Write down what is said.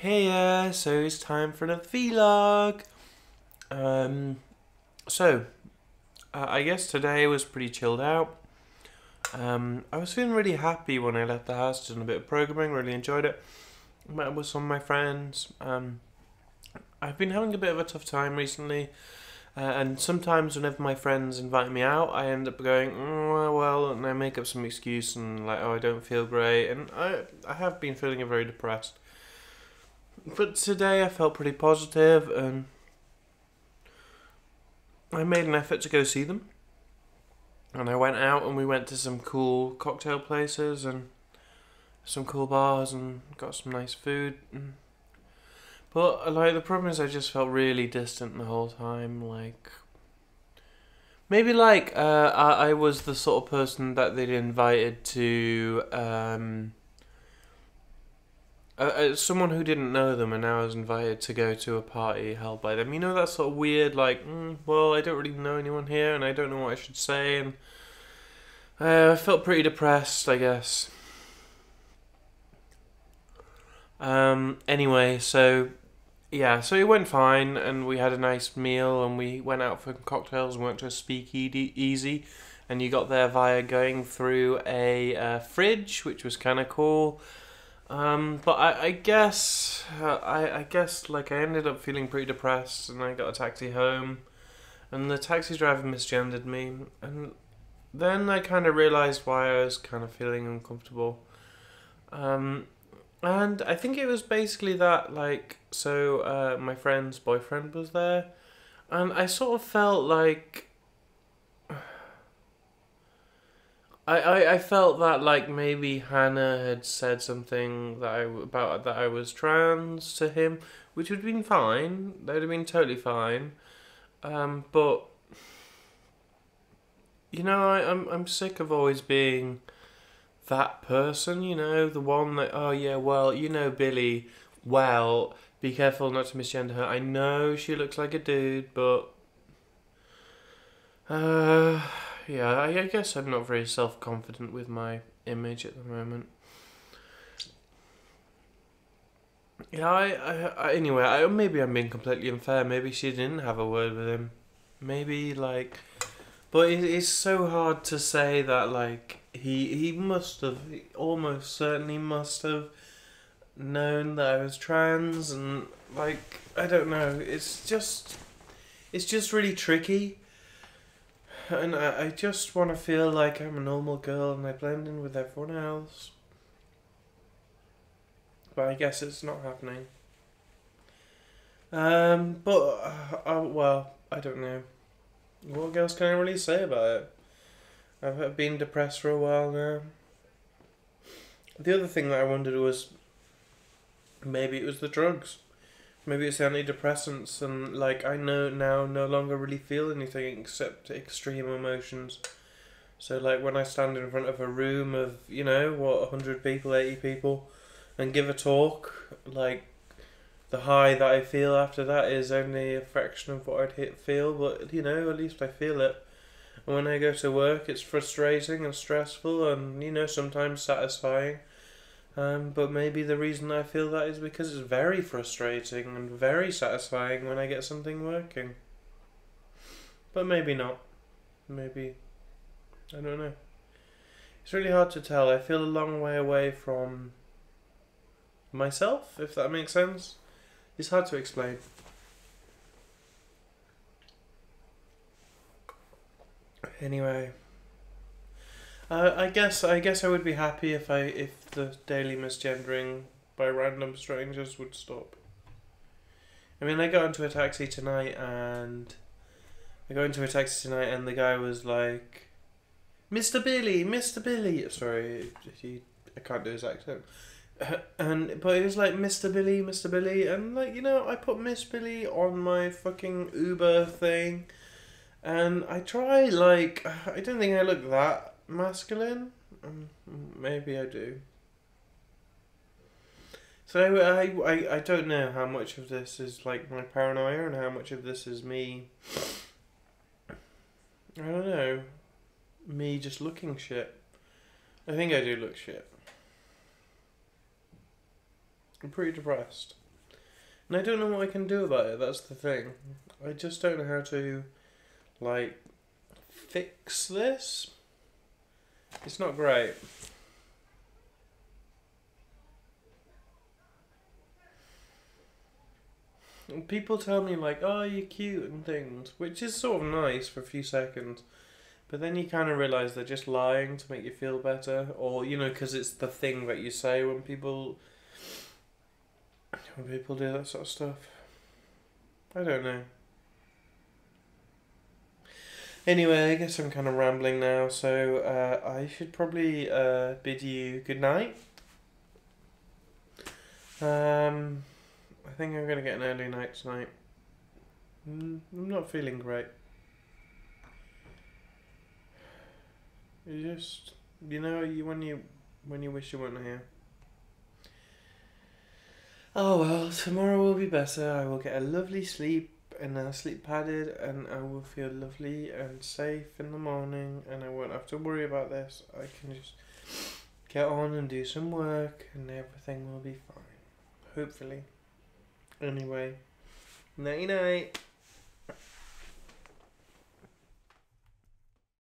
Hey, so it's time for the vlog. So I guess today was pretty chilled out. I was feeling really happy when I left the house, done a bit of programming, really enjoyed it. Met up with some of my friends. I've been having a bit of a tough time recently, and sometimes whenever my friends invite me out, I end up going, well, and I make up some excuse and like, oh, I don't feel great, and I have been feeling very depressed. But today I felt pretty positive and I made an effort to go see them. And I went out and we went to some cool cocktail places and some cool bars and got some nice food. But like the problem is I just felt really distant the whole time. Like maybe like I was the sort of person that they'd invited to someone who didn't know them and now is invited to go to a party held by them. You know that sort of weird, like, well, I don't really know anyone here and I don't know what I should say. And I felt pretty depressed, I guess. Anyway, so yeah, so it went fine and we had a nice meal and we went out for cocktails and went to a speakeasy. And you got there via going through a fridge, which was kind of cool. But I guess I guess like I ended up feeling pretty depressed, and I got a taxi home, and the taxi driver misgendered me, and then I kind of realized why I was kind of feeling uncomfortable. And I think it was basically that like my friend's boyfriend was there, and I sort of felt like I felt that like maybe Hannah had said something about that I was trans to him, which would have been fine. That would have been totally fine. But you know, I'm sick of always being that person. You know, the one that, oh yeah, well, you know Billy. Well, be careful not to misgender her. I know she looks like a dude, but uh, yeah, I guess I'm not very self-confident with my image at the moment. Yeah, anyway, maybe I'm being completely unfair. Maybe she didn't have a word with him. Maybe, like... But it's so hard to say that, like, he must have, he almost certainly must have known that I was trans, and, like, I don't know. It's just really tricky. And I just want to feel like I'm a normal girl and I blend in with everyone else. But I guess it's not happening. Well, I don't know. What else can I really say about it? I've been depressed for a while now. The other thing that I wondered was maybe it was the drugs. Maybe it's the antidepressants, and like I know now no longer really feel anything except extreme emotions. So like when I stand in front of a room of, you know, what, 100 people, 80 people, and give a talk, like the high that I feel after that is only a fraction of what feel, but you know, at least I feel it. And when I go to work, it's frustrating and stressful, and you know, sometimes satisfying. But maybe the reason I feel that is because it's very frustrating and very satisfying when I get something working. But maybe not. Maybe, I don't know. It's really hard to tell. I feel a long way away from myself, if that makes sense. It's hard to explain. Anyway, I guess I would be happy if the daily misgendering by random strangers would stop. I mean, I got into a taxi tonight and the guy was like, "Mr. Billy, Mr. Billy." Sorry, I can't do his accent. But it was like, "Mr. Billy, Mr. Billy," and like, you know, I put Miss Billy on my fucking Uber thing, and I try, like, I don't think I look that masculine. Maybe I do. So I don't know how much of this is like my paranoia and how much of this is me. I don't know. Me just looking shit. I think I do look shit. I'm pretty depressed. And I don't know what I can do about it, that's the thing. I just don't know how to, like, fix this. It's not great. And people tell me, like, oh, you're cute and things, which is sort of nice for a few seconds. But then you kind of realise they're just lying to make you feel better. Or, you know, because it's the thing that you say when people do that sort of stuff. I don't know. Anyway, I guess I'm kind of rambling now, so I should probably bid you good night. I think I'm going to get an early night tonight. I'm not feeling great. You just, you know, when you wish you weren't here. Oh well, tomorrow will be better. I will get a lovely sleep and sleep padded, and I will feel lovely and safe in the morning, and I won't have to worry about this. I can just get on and do some work, and everything will be fine. Hopefully. Anyway, night night.